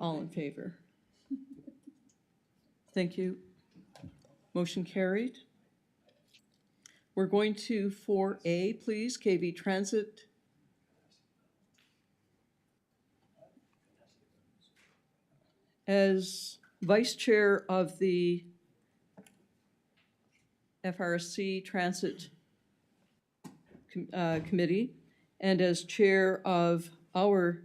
All in favor? Thank you. Motion carried. We're going to 4A, please, KV Transit. As Vice Chair of the FRC Transit Committee and as Chair of our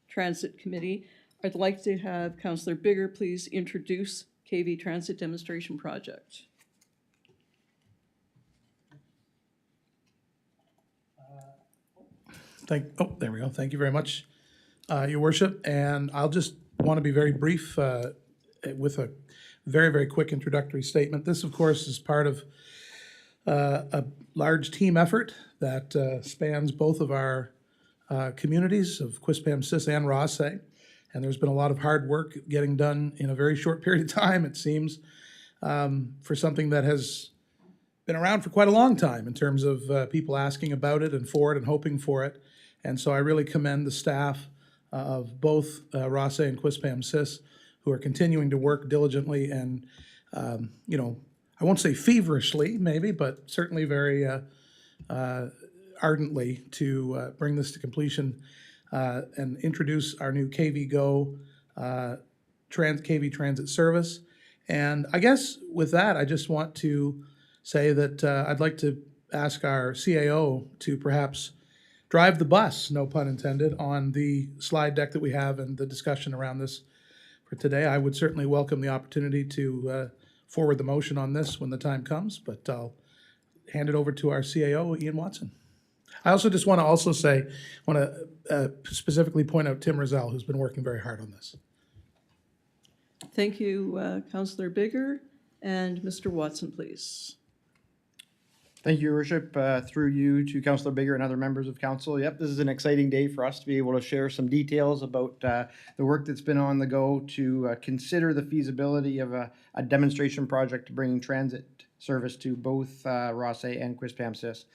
Transit Committee, I'd like to have Councillor Bigger please introduce KV Transit Demonstration Project. There we go. Thank you very much, Your Worship. And I'll just want to be very brief with a very, very quick introductory statement. This, of course, is part of a large team effort that spans both of our communities of Quispamsis and Rothesay. And there's been a lot of hard work getting done in a very short period of time, it seems, for something that has been around for quite a long time in terms of people asking about it and for it and hoping for it. And so I really commend the staff of both Rothesay and Quispamsis who are continuing to work diligently and, you know, I won't say feverishly maybe, but certainly very ardently to bring this to completion and introduce our new KV Go KV Transit service. And I guess with that, I just want to say that I'd like to ask our CAO to perhaps drive the bus, no pun intended, on the slide deck that we have and the discussion around this for today. I would certainly welcome the opportunity to forward the motion on this when the time comes, but I'll hand it over to our CAO, Ian Watson. I also just want to specifically point out Tim Rizal, who's been working very hard on this. Thank you, Councillor Bigger. And Mr. Watson, please. Thank you, Your Worship. Through you to Councillor Bigger and other members of Council. Yep, this is an exciting day for us to be able to share some details about the work that's been on the go to consider the feasibility of a demonstration project to bring transit service to both Rothesay and Quispamsis.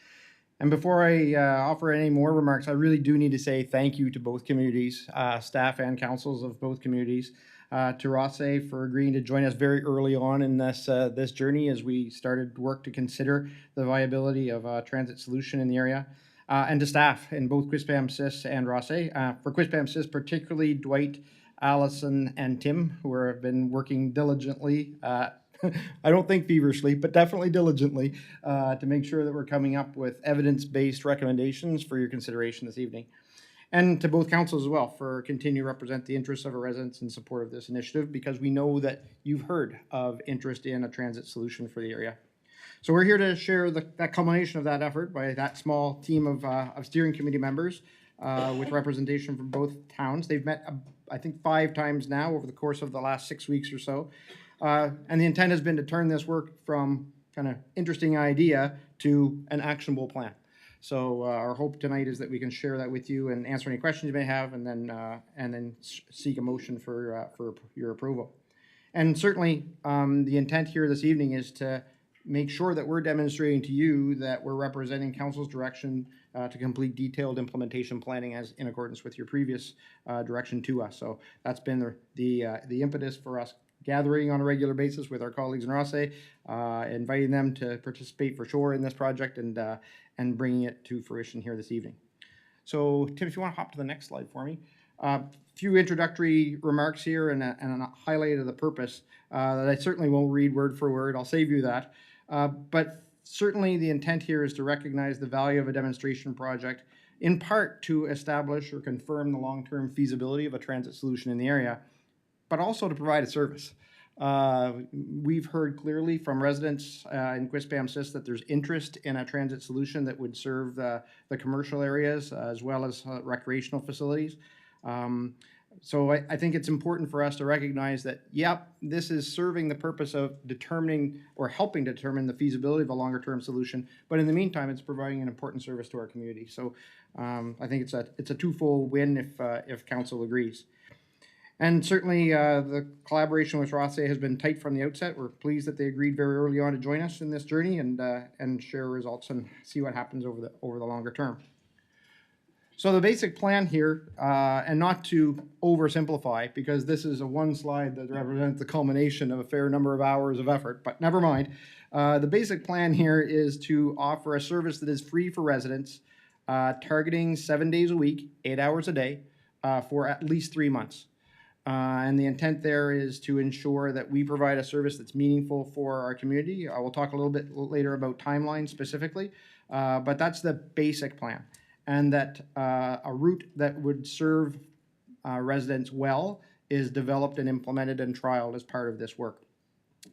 And before I offer any more remarks, I really do need to say thank you to both communities, staff and councils of both communities, to Rothesay for agreeing to join us very early on in this journey as we started work to consider the viability of a transit solution in the area, and to staff in both Quispamsis and Rothesay. For Quispamsis, particularly Dwight, Allison, and Tim, who have been working diligently, I don't think feverishly, but definitely diligently, to make sure that we're coming up with evidence-based recommendations for your consideration this evening. And to both councils as well for continue to represent the interests of our residents in support of this initiative, because we know that you've heard of interest in a transit solution for the area. So we're here to share that culmination of that effort by that small team of steering committee members with representation from both towns. They've met, I think, 5 times now over the course of the last 6 weeks or so. And the intent has been to turn this work from kind of interesting idea to an actionable plan. So our hope tonight is that we can share that with you and answer any questions you may have, and then seek a motion for your approval. And certainly, the intent here this evening is to make sure that we're demonstrating to you that we're representing council's direction to complete detailed implementation planning as in accordance with your previous direction to us. So that's been the impetus for us gathering on a regular basis with our colleagues in Rothesay, inviting them to participate for sure in this project and bringing it to fruition here this evening. So Tim, if you want to hop to the next slide for me. A few introductory remarks here and a highlight of the purpose that I certainly won't read word for word. I'll save you that. But certainly the intent here is to recognize the value of a demonstration project, in part to establish or confirm the long-term feasibility of a transit solution in the area, but also to provide a service. We've heard clearly from residents in Quispamsis that there's interest in a transit solution that would serve the commercial areas as well as recreational facilities. So I think it's important for us to recognize that, yep, this is serving the purpose of determining or helping determine the feasibility of a longer-term solution, but in the meantime, it's providing an important service to our community. So I think it's a twofold win if council agrees. And certainly the collaboration with Rothesay has been tight from the outset. We're pleased that they agreed very early on to join us in this journey and share results and see what happens over the longer term. So the basic plan here, and not to oversimplify, because this is a one slide that represents the culmination of a fair number of hours of effort, but never mind. The basic plan here is to offer a service that is free for residents, targeting 7 days a week, 8 hours a day, for at least 3 months. And the intent there is to ensure that we provide a service that's meaningful for our community. I will talk a little bit later about timelines specifically, but that's the basic plan. And that a route that would serve residents well is developed and implemented and trialed as part of this work.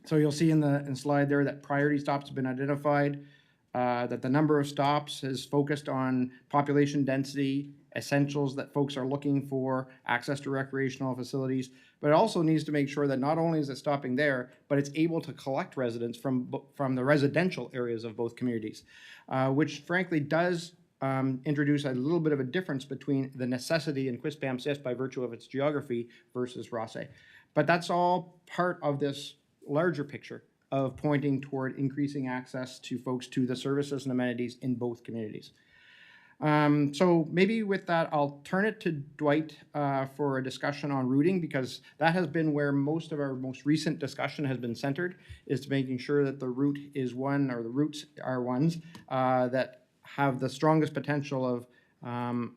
So you'll see in the slide there that priority stops have been identified, that the number of stops is focused on population density, essentials that folks are looking for, access to recreational facilities, but it also needs to make sure that not only is it stopping there, but it's able to collect residents from the residential areas of both communities, which frankly does introduce a little bit of a difference between the necessity in Quispamsis by virtue of its geography versus Rosse. But that's all part of this larger picture of pointing toward increasing access to folks to the services and amenities in both communities. So maybe with that, I'll turn it to Dwight for a discussion on routing, because that has been where most of our most recent discussion has been centered, is to making sure that the route is one, or the routes are ones that have the strongest potential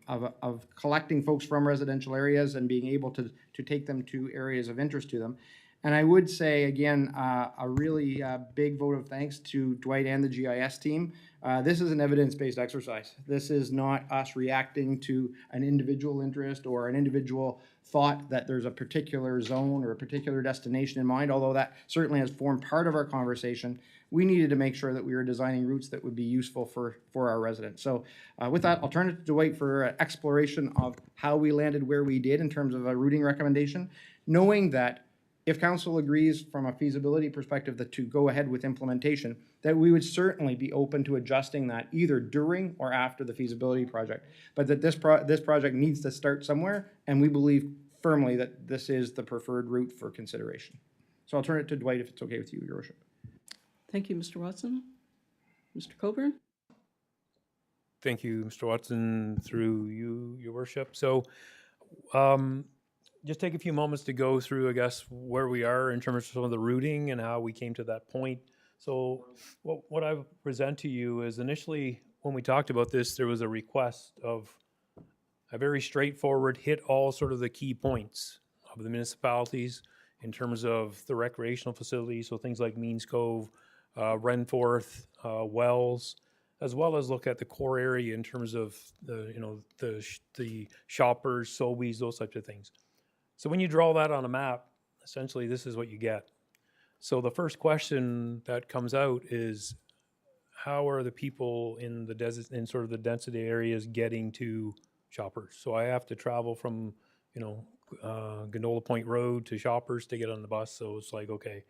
of collecting folks from residential areas and being able to take them to areas of interest to them. And I would say, again, a really big vote of thanks to Dwight and the GIS team. This is an evidence-based exercise. This is not us reacting to an individual interest or an individual thought that there's a particular zone or a particular destination in mind, although that certainly has formed part of our conversation. We needed to make sure that we were designing routes that would be useful for our residents. So with that, I'll turn it to Dwight for an exploration of how we landed where we did in terms of a routing recommendation, knowing that if council agrees from a feasibility perspective that to go ahead with implementation, that we would certainly be open to adjusting that either during or after the feasibility project. But that this project needs to start somewhere, and we believe firmly that this is the preferred route for consideration. So I'll turn it to Dwight if it's okay with you, Your Worship. Thank you, Mr. Watson. Mr. Coburn? Thank you, Mr. Watson, through you, Your Worship. So just take a few moments to go through, I guess, where we are in terms of some of the routing and how we came to that point. So what I present to you is initially when we talked about this, there was a request of a very straightforward hit all sort of the key points of the municipalities in terms of the recreational facilities, so things like Means Cove, Renforth, Wells, as well as look at the core area in terms of the shoppers, Sobeys, those types of things. So when you draw that on a map, essentially this is what you get. So the first question that comes out is, how are the people in in sort of the density areas getting to Shoppers? So I have to travel from, Gondola Point Road to Shoppers to get on the bus. So it's like, okay,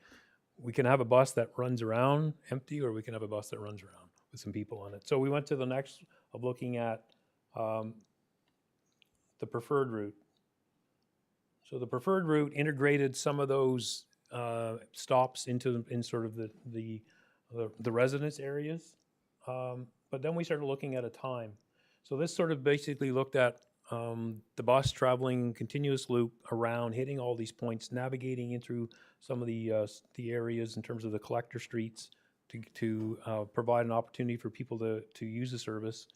we can have a bus that runs around empty, or we can have a bus that runs around with some people on it. So we went to the next of looking at the preferred route. So the preferred route integrated some of those stops in sort of the residence areas, but then we started looking at a time. So this sort of basically looked at the bus traveling continuous loop around, hitting all these points, navigating in through some of the areas in terms of the collector streets to provide an opportunity for people to use the service.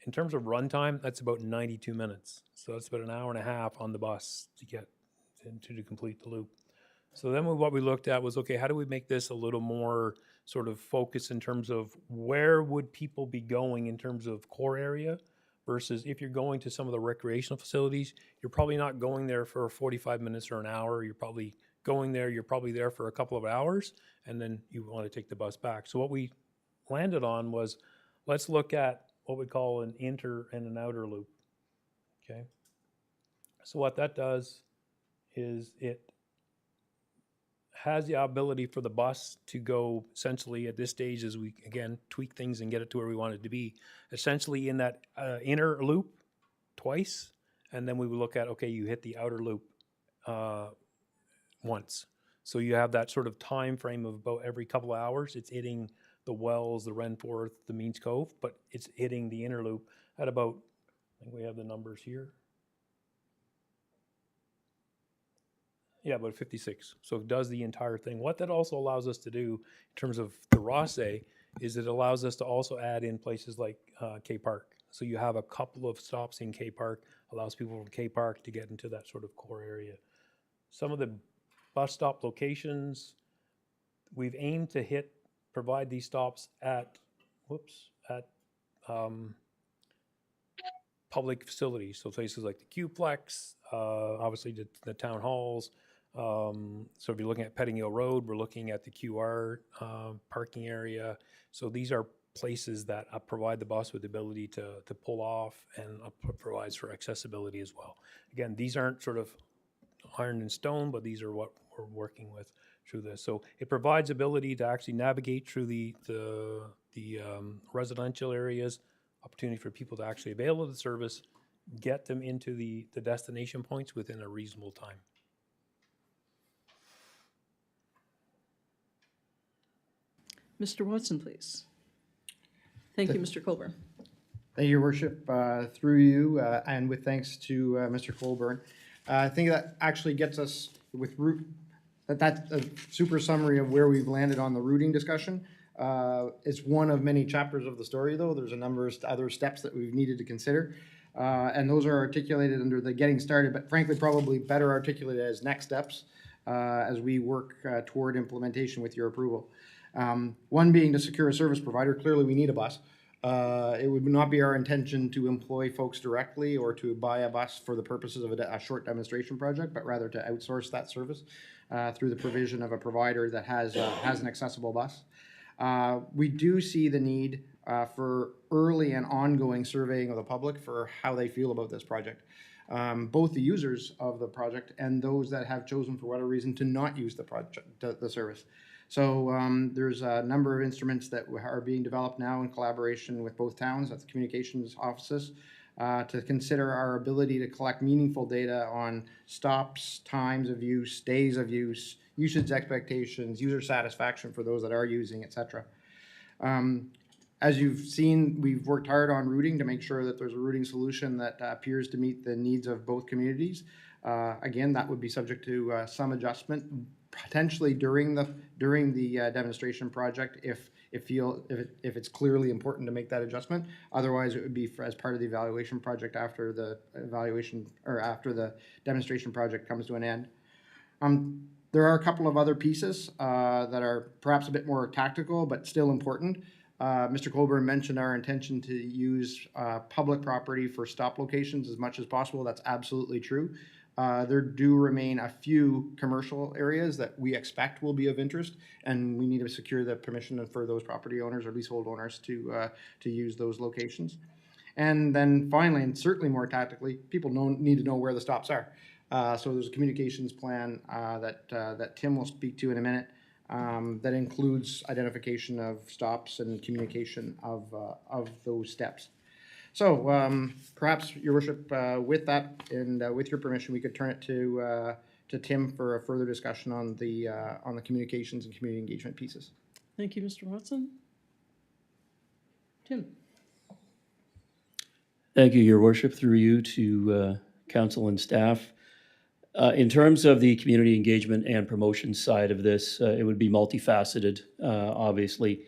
In terms of runtime, that's about 92 minutes. So that's about an hour and a half on the bus to complete the loop. So then what we looked at was, okay, how do we make this a little more sort of focused in terms of where would people be going in terms of core area versus if you're going to some of the recreational facilities, you're probably not going there for 45 minutes or an hour. You're probably going there, you're probably there for a couple of hours, and then you want to take the bus back. So what we landed on was, let's look at what we call an inter and an outer loop, okay? So what that does is it has the ability for the bus to go essentially at this stage as we, again, tweak things and get it to where we want it to be, essentially in that inner loop twice, and then we would look at, okay, you hit the outer loop once. So you have that sort of time frame of about every couple of hours, it's hitting the Wells, the Renforth, the Means Cove, but it's hitting the inner loop at about I think we have the numbers here. Yeah, about 56. So it does the entire thing. What that also allows us to do in terms of the Rosse is it allows us to also add in places like K Park. So you have a couple of stops in K Park, allows people from K Park to get into that sort of core area. Some of the bus stop locations, we've aimed to provide these stops at public facilities. So places like the Qplex, obviously the town halls. So if you're looking at Pettingill Road, we're looking at the QR parking area. So these are places that provide the bus with the ability to pull off and provides for accessibility as well. Again, these aren't sort of iron and stone, but these are what we're working with through this. So it provides ability to actually navigate through the residential areas, opportunity for people to actually avail of the service, get them into the destination points within a reasonable time. Mr. Watson, please. Thank you, Mr. Colburn. Thank you, Your Worship. Through you, and with thanks to Mr. Colburn. I think that actually gets us with that's a super summary of where we've landed on the routing discussion. It's one of many chapters of the story, though. There's a number of other steps that we've needed to consider. And those are articulated under the getting started, but frankly, probably better articulated as next steps as we work toward implementation with your approval. One being to secure a service provider. Clearly, we need a bus. It would not be our intention to employ folks directly or to buy a bus for the purposes of a short demonstration project, but rather to outsource that service through the provision of a provider that has an accessible bus. We do see the need for early and ongoing surveying of the public for how they feel about this project. Both the users of the project and those that have chosen for whatever reason to not use the service. So there's a number of instruments that are being developed now in collaboration with both towns at the communications offices to consider our ability to collect meaningful data on stops, times of use, days of use, usage expectations, user satisfaction for those that are using, etc. As you've seen, we've worked hard on routing to make sure that there's a routing solution that appears to meet the needs of both communities. Again, that would be subject to some adjustment, potentially during the demonstration project if it's clearly important to make that adjustment. Otherwise, it would be as part of the evaluation project after the evaluation or after the demonstration project comes to an end. There are a couple of other pieces that are perhaps a bit more tactical, but still important. Mr. Colburn mentioned our intention to use public property for stop locations as much as possible. That's absolutely true. There do remain a few commercial areas that we expect will be of interest, and we need to secure the permission for those property owners or leasehold owners to use those locations. And then finally, and certainly more tactically, people need to know where the stops are. So there's a communications plan that Tim will speak to in a minute that includes identification of stops and communication of those steps. So perhaps, Your Worship, with that and with your permission, we could turn it to Tim for a further discussion on the communications and community engagement pieces. Thank you, Mr. Watson. Tim. Thank you, Your Worship, through you to council and staff. In terms of the community engagement and promotion side of this, it would be multifaceted, obviously.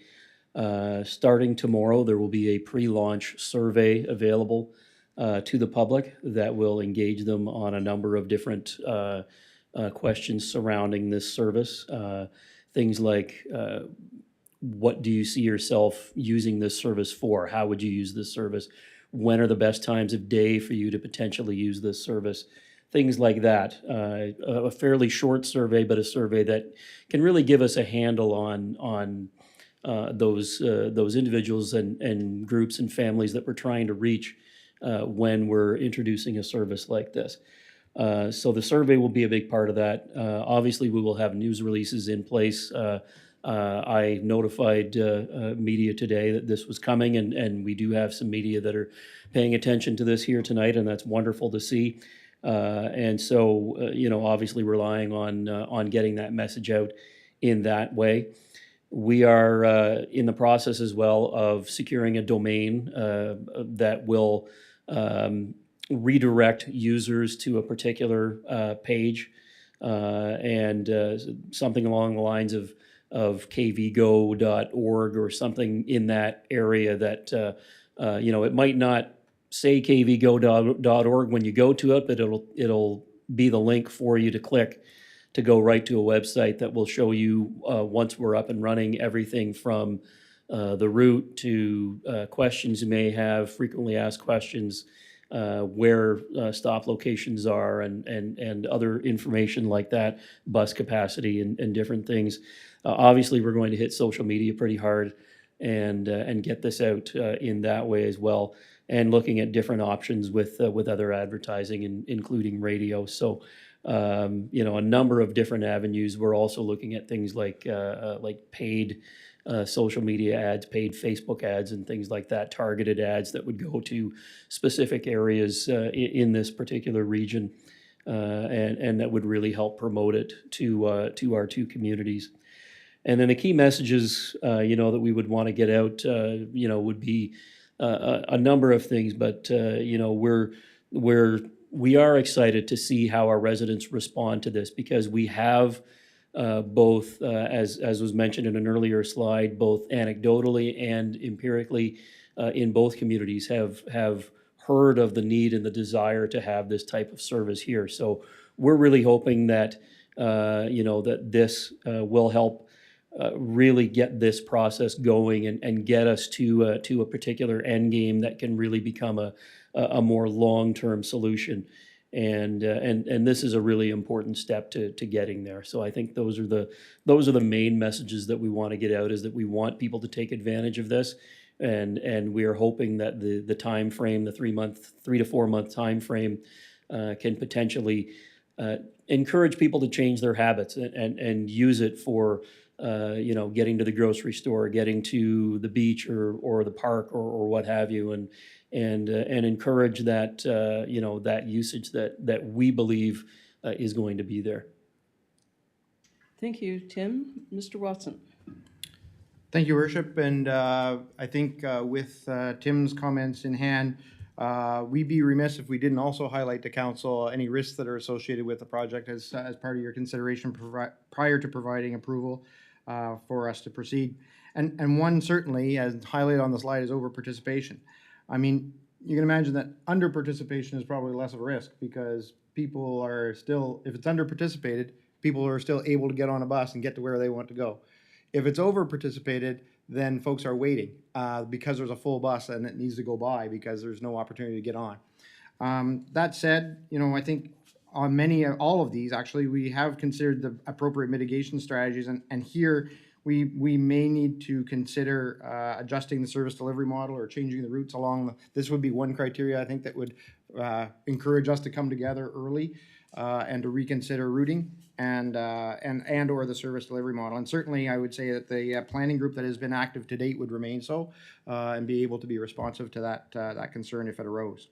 Starting tomorrow, there will be a pre-launch survey available to the public that will engage them on a number of different questions surrounding this service. Things like, what do you see yourself using this service for? How would you use this service? When are the best times of day for you to potentially use this service? Things like that. A fairly short survey, but a survey that can really give us a handle on those individuals and groups and families that we're trying to reach when we're introducing a service like this. So the survey will be a big part of that. Obviously, we will have news releases in place. I notified media today that this was coming, and we do have some media that are paying attention to this here tonight, and that's wonderful to see. And so, obviously relying on getting that message out in that way. We are in the process as well of securing a domain that will redirect users to a particular page, and something along the lines of kvgo.org or something in that area that, it might not say kvgo.org when you go to it, but it'll be the link for you to click to go right to a website that will show you, once we're up and running, everything from the route to questions you may have, frequently asked questions, where stop locations are, and other information like that, bus capacity and different things. Obviously, we're going to hit social media pretty hard and get this out in that way as well, and looking at different options with other advertising, including radio. So, a number of different avenues. We're also looking at things like paid social media ads, paid Facebook ads, and things like that, targeted ads that would go to specific areas in this particular region, and that would really help promote it to our two communities. And then the key messages, that we would want to get out, would be a number of things, but we are excited to see how our residents respond to this, because we have both, as was mentioned in an earlier slide, both anecdotally and empirically, in both communities have heard of the need and the desire to have this type of service here. So we're really hoping that that this will help really get this process going and get us to a particular end game that can really become a more long-term solution. And this is a really important step to getting there. So I think those are the main messages that we want to get out, is that we want people to take advantage of this, and we are hoping that the time frame, the 3 to 4 month time frame, can potentially encourage people to change their habits and use it for getting to the grocery store, getting to the beach or the park or what have you, and encourage that that usage that we believe is going to be there. Thank you, Tim. Mr. Watson. Thank you, Worship. And I think with Tim's comments in hand, we'd be remiss if we didn't also highlight to Council any risks that are associated with the project as part of your consideration prior to providing approval for us to proceed. And one certainly, as highlighted on the slide, is over-participation. I mean, you can imagine that under-participation is probably less of a risk, because people are still, if it's under-participated, people are still able to get on a bus and get to where they want to go. If it's over-participated, then folks are waiting because there's a full bus and it needs to go by because there's no opportunity to get on. That said, I think on all of these, actually, we have considered the appropriate mitigation strategies, and here we may need to consider adjusting the service delivery model or changing the routes along. This would be one criteria, I think, that would encourage us to come together early and to reconsider routing and or the service delivery model. And certainly, I would say that the planning group that has been active to date would remain so and be able to be responsive to that concern if it arose.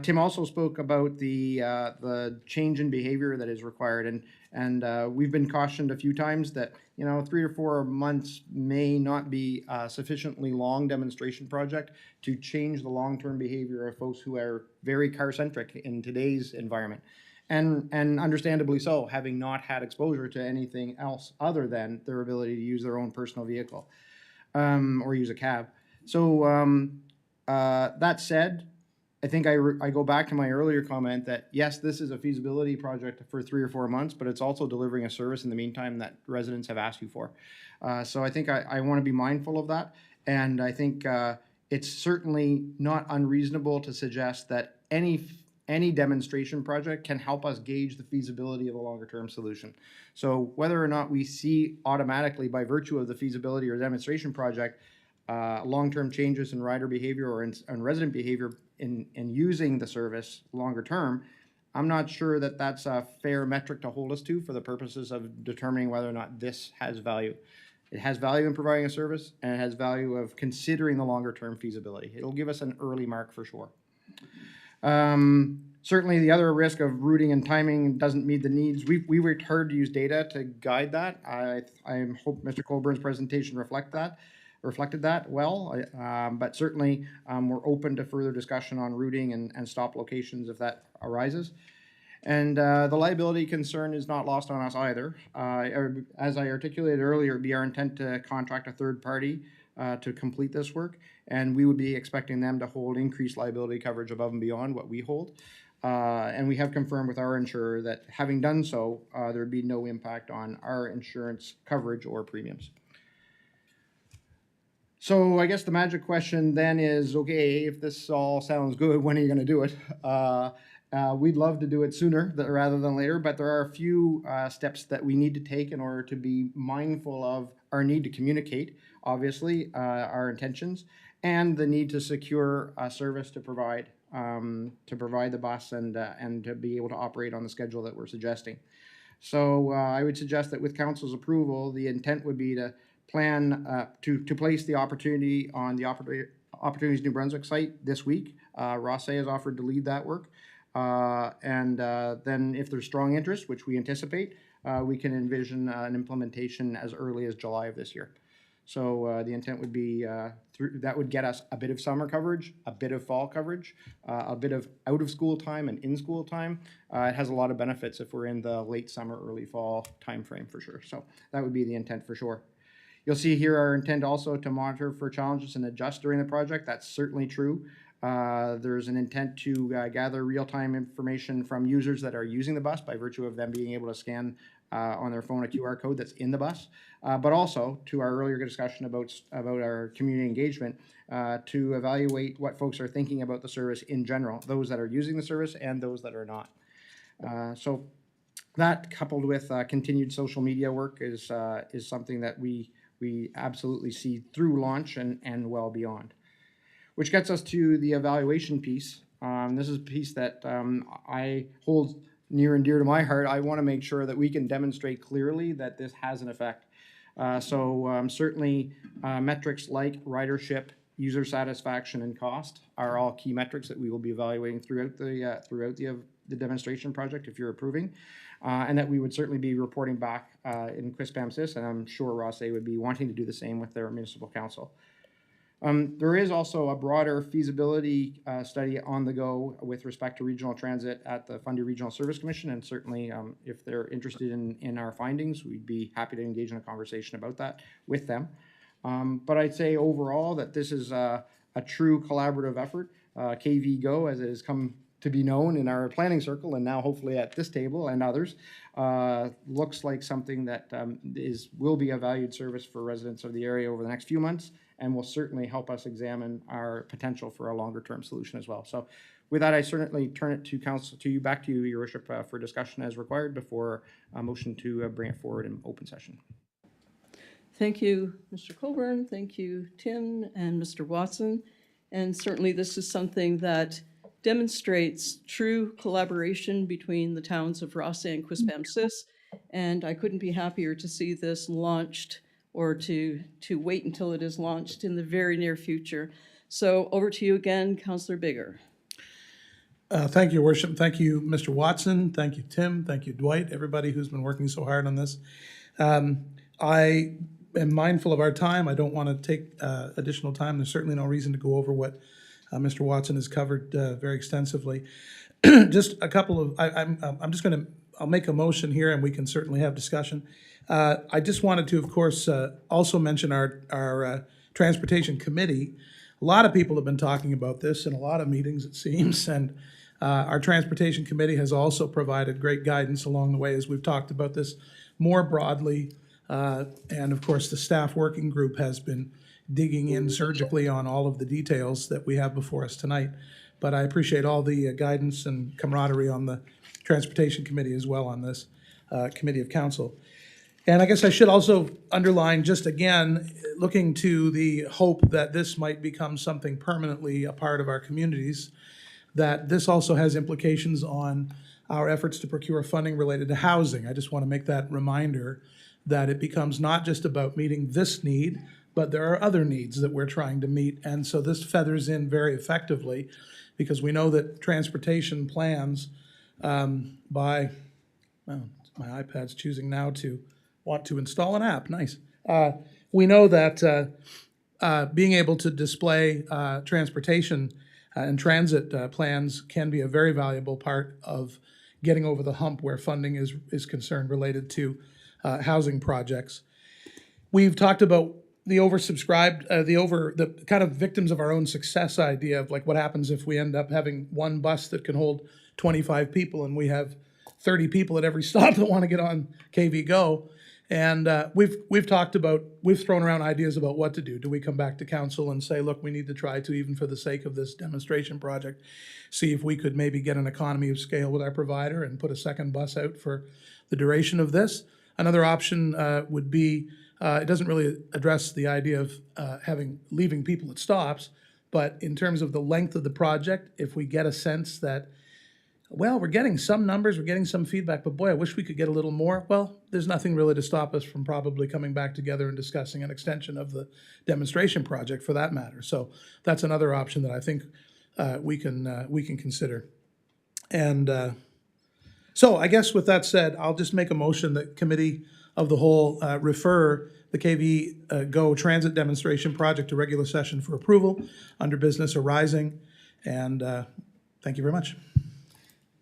Tim also spoke about the change in behavior that is required, and we've been cautioned a few times that 3 or 4 months may not be a sufficiently long demonstration project to change the long-term behavior of folks who are very car-centric in today's environment, and understandably so, having not had exposure to anything else other than their ability to use their own personal vehicle or use a cab. So that said, I think I go back to my earlier comment that yes, this is a feasibility project for 3 or 4 months, but it's also delivering a service in the meantime that residents have asked you for. So I think I want to be mindful of that, and I think it's certainly not unreasonable to suggest that any demonstration project can help us gauge the feasibility of a longer term solution. So whether or not we see automatically by virtue of the feasibility or demonstration project long-term changes in rider behavior or in resident behavior in using the service longer term, I'm not sure that that's a fair metric to hold us to for the purposes of determining whether or not this has value. It has value in providing a service, and it has value of considering the longer-term feasibility. It'll give us an early mark for sure. Certainly, the other risk of routing and timing doesn't meet the needs. We worked hard to use data to guide that. I hope Mr. Colburn's presentation reflects that. reflected that well. But certainly, we're open to further discussion on routing and stop locations if that arises. And the liability concern is not lost on us either. As I articulated earlier, it'd be our intent to contract a third party to complete this work, and we would be expecting them to hold increased liability coverage above and beyond what we hold. And we have confirmed with our insurer that having done so, there would be no impact on our insurance coverage or premiums. So I guess the magic question then is, okay, if this all sounds good, when are you going to do it? We'd love to do it sooner rather than later, but there are a few steps that we need to take in order to be mindful of our need to communicate, obviously, our intentions, and the need to secure a service to provide the bus and to be able to operate on the schedule that we're suggesting. So I would suggest that with council's approval, the intent would be to plan to place the opportunity on the Opportunities New Brunswick site this week. Rosse has offered to lead that work. And then if there's strong interest, which we anticipate, we can envision an implementation as early as July of this year. So the intent would be that would get us a bit of summer coverage, a bit of fall coverage, a bit of out of school time and in school time. It has a lot of benefits if we're in the late summer, early fall timeframe for sure. So that would be the intent for sure. You'll see here our intent also to monitor for challenges and adjust during the project. That's certainly true. There's an intent to gather real-time information from users that are using the bus by virtue of them being able to scan on their phone a QR code that's in the bus, but also to our earlier discussion about our community engagement to evaluate what folks are thinking about the service in general, those that are using the service and those that are not. So that coupled with continued social media work is something that we absolutely see through launch and well beyond. Which gets us to the evaluation piece. This is a piece that I hold near and dear to my heart. I want to make sure that we can demonstrate clearly that this has an effect. Certainly metrics like ridership, user satisfaction, and cost are all key metrics that we will be evaluating throughout the demonstration project if you're approving. And that we would certainly be reporting back in Quispamsis, and I'm sure Rosse would be wanting to do the same with their municipal council. There is also a broader feasibility study on the go with respect to regional transit at the Fundy Regional Service Commission, and certainly if they're interested in our findings, we'd be happy to engage in a conversation about that with them. But I'd say overall that this is a true collaborative effort. KV Go, as it has come to be known in our planning circle and now hopefully at this table and others, looks like something that will be a valued service for residents of the area over the next few months, and will certainly help us examine our potential for a longer term solution as well. So with that, I certainly turn it to council, back to you, Your Worship, for discussion as required before a motion to bring it forward in open session. Thank you, Mr. Colburn. Thank you, Tim and Mr. Watson. And certainly this is something that demonstrates true collaboration between the towns of Rosse and Quispamsis. And I couldn't be happier to see this launched or to wait until it is launched in the very near future. So over to you again, Councillor Bigger. Thank you, Your Worship. Thank you, Mr. Watson. Thank you, Tim. Thank you, Dwight, everybody who's been working so hard on this. I am mindful of our time. I don't want to take additional time. There's certainly no reason to go over what Mr. Watson has covered very extensively. Just a couple of, I'll make a motion here and we can certainly have discussion. I just wanted to, of course, also mention our Transportation Committee. A lot of people have been talking about this in a lot of meetings, it seems, and our Transportation Committee has also provided great guidance along the way as we've talked about this more broadly. And of course, the staff working group has been digging in surgically on all of the details that we have before us tonight. But I appreciate all the guidance and camaraderie on the Transportation Committee as well on this Committee of Council. And I guess I should also underline just again, looking to the hope that this might become something permanently a part of our communities, that this also has implications on our efforts to procure funding related to housing. I just want to make that reminder that it becomes not just about meeting this need, but there are other needs that we're trying to meet. And so this feathers in very effectively because we know that transportation plans my iPad's choosing now to want to install an app, nice. We know that being able to display transportation and transit plans can be a very valuable part of getting over the hump where funding is concerned related to housing projects. We've talked about the oversubscribed, the kind of victims of our own success idea of like what happens if we end up having one bus that can hold 25 people and we have 30 people at every stop that want to get on KV Go. And we've thrown around ideas about what to do. Do we come back to council and say, look, we need to try to, even for the sake of this demonstration project, see if we could maybe get an economy of scale with our provider and put a second bus out for the duration of this? Another option would be, it doesn't really address the idea of leaving people at stops, but in terms of the length of the project, if we get a sense that, well, we're getting some numbers, we're getting some feedback, but boy, I wish we could get a little more. Well, there's nothing really to stop us from probably coming back together and discussing an extension of the demonstration project for that matter. So that's another option that I think we can consider. And so I guess with that said, I'll just make a motion that Committee of the Whole refer the KV Go Transit Demonstration Project to regular session for approval under business arising. And thank you very much.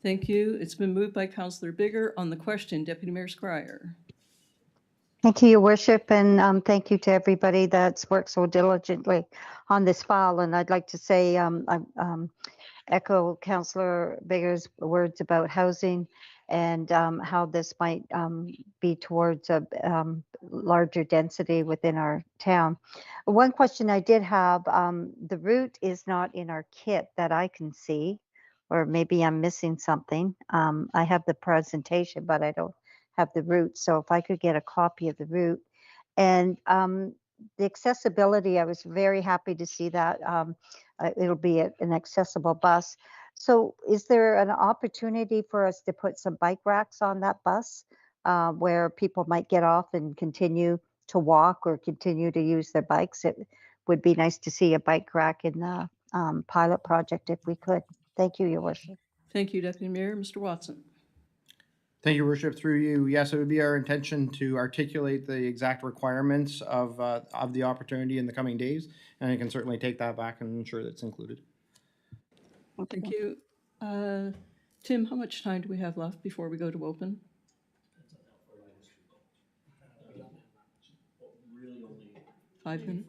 Thank you. It's been moved by Councillor Bigger. On the question, Deputy Mayor Scryer. Thank you, Your Worship, and thank you to everybody that's worked so diligently on this file. And I'd like to say, I echo Councillor Bigger's words about housing and how this might be towards a larger density within our town. One question I did have, the route is not in our kit that I can see, or maybe I'm missing something. I have the presentation, but I don't have the route. So if I could get a copy of the route. And the accessibility, I was very happy to see that it'll be an accessible bus. So is there an opportunity for us to put some bike racks on that bus where people might get off and continue to walk or continue to use their bikes? It would be nice to see a bike rack in the pilot project if we could. Thank you, Your Worship. Thank you, Deputy Mayor. Mr. Watson. Thank you, Your Worship. Through you, yes, it would be our intention to articulate the exact requirements of the opportunity in the coming days, and I can certainly take that back and ensure that's included. Thank you. Tim, how much time do we have left before we go to open? Five minutes?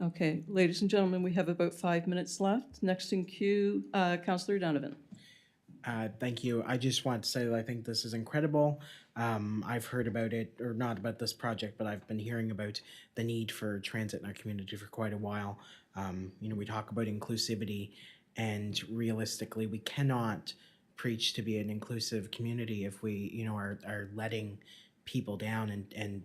Okay, ladies and gentlemen, we have about 5 minutes left. Next in queue, Councillor Donovan. Thank you. I just want to say that I think this is incredible. I've heard about it, or not about this project, but I've been hearing about the need for transit in our community for quite a while. We talk about inclusivity, and realistically, we cannot preach to be an inclusive community if we, are letting people down and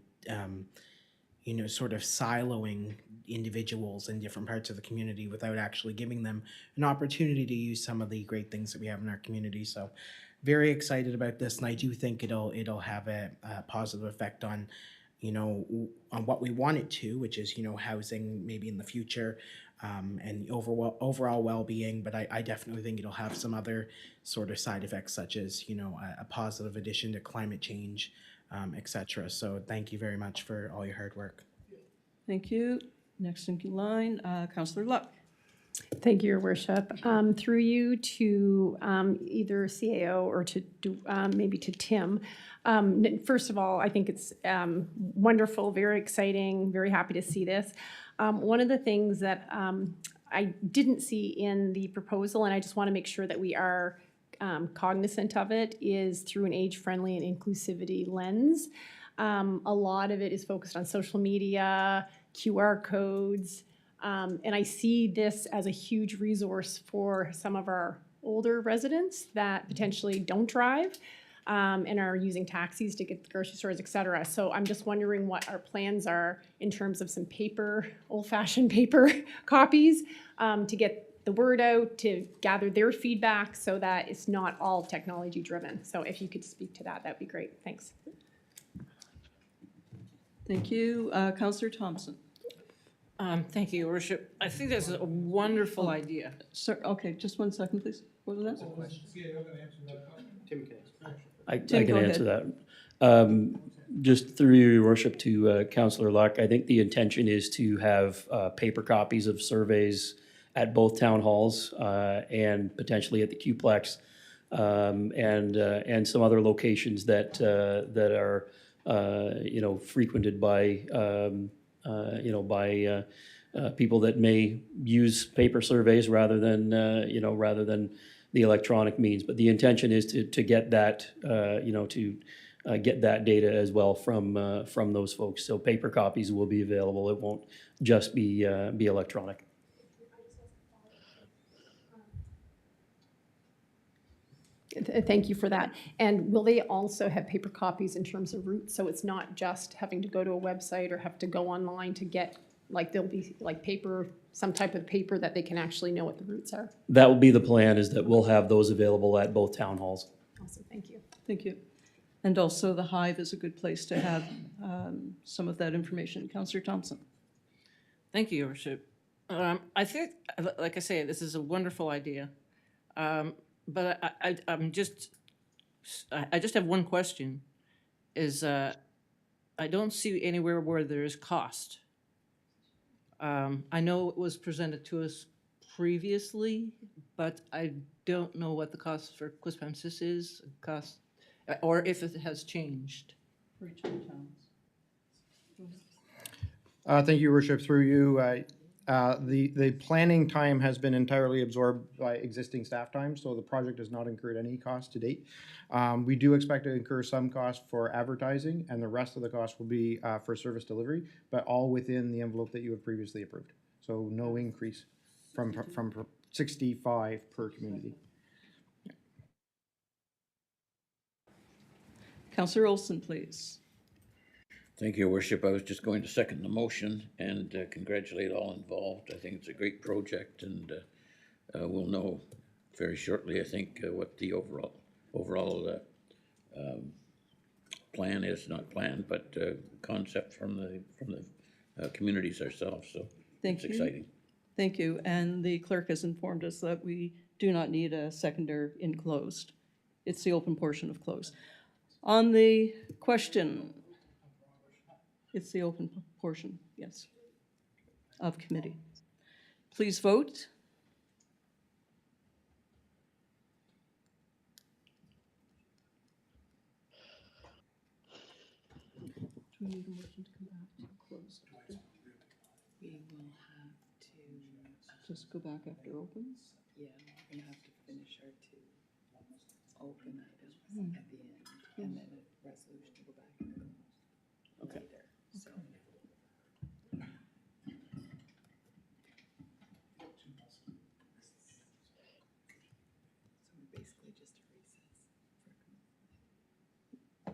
sort of siloing individuals in different parts of the community without actually giving them an opportunity to use some of the great things that we have in our community. So very excited about this, and I do think it'll have a positive effect on on what we want it to, which is housing maybe in the future, and the overall well-being. But I definitely think it'll have some other sort of side effects, such as a positive addition to climate change, etc. So thank you very much for all your hard work. Thank you. Next in line, Councillor Luck. Thank you, Your Worship. Through you to either CAO or to maybe to Tim. First of all, I think it's wonderful, very exciting, very happy to see this. One of the things that I didn't see in the proposal, and I just want to make sure that we are cognizant of it, is through an age-friendly and inclusivity lens. A lot of it is focused on social media, QR codes, and I see this as a huge resource for some of our older residents that potentially don't drive and are using taxis to get to the grocery stores, et cetera. So I'm just wondering what our plans are in terms of some paper, old-fashioned paper copies to get the word out, to gather their feedback so that it's not all technology driven. So if you could speak to that, that'd be great. Thanks. Thank you. Councillor Thompson. Thank you, Your Worship. I think that's a wonderful idea. Sir, okay, just 1 second, please. What was that? Tim can I Tim, can go answer that. Just through your worship to Councillor Luck, I think the intention is to have paper copies of surveys at both town halls and potentially at the Qplex and some other locations that are frequented by people that may use paper surveys rather than the electronic means. But the intention is to get that get that data as well from those folks. So paper copies will be available. It won't just be electronic. Thank you for that. And will they also have paper copies in terms of routes? So it's not just having to go to a website or have to go online to get, like there'll be like paper, some type of paper that they can actually know what the routes are? That will be the plan, is that we'll have those available at both town halls. Awesome, thank you. Thank you. And also the Hive is a good place to have some of that information. Councillor Thompson. Thank you, Your Worship. I think, like I say, this is a wonderful idea. But I just have one question, is I don't see anywhere where there is cost. I know it was presented to us previously, but I don't know what the cost for Quispamsis is, or if it has changed. For each of the towns. Thank you, Your Worship. Through you, the planning time has been entirely absorbed by existing staff time, so the project has not incurred any cost to date. We do expect to incur some cost for advertising, and the rest of the cost will be for service delivery, but all within the envelope that you have previously approved. So no increase from 65 per community. Councillor Olson, please. Thank you, Your Worship. I was just going to second the motion and congratulate all involved. I think it's a great project, and we'll know very shortly, I think, what the overall plan is, not plan, but concept from the communities ourselves. So Thank it's you. exciting. Thank you. And the clerk has informed us that we do not need a seconder in closed. It's the open portion of closed. On the question, it's the open portion, yes, of committee. Please vote. Do we need a motion to come back to closed? We will have to, Just go back after opens? yeah, we're gonna have to finish our two open items at the end, and then a resolution to go back and go Okay. later, so. So we're basically just a recess for.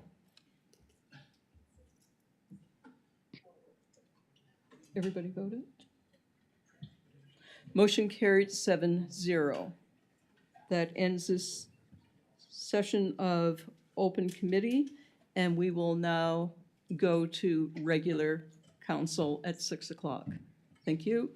Everybody voted? Motion carried 7-0. That ends this session of open committee, and we will now go to regular council at 6 o'clock. Thank you.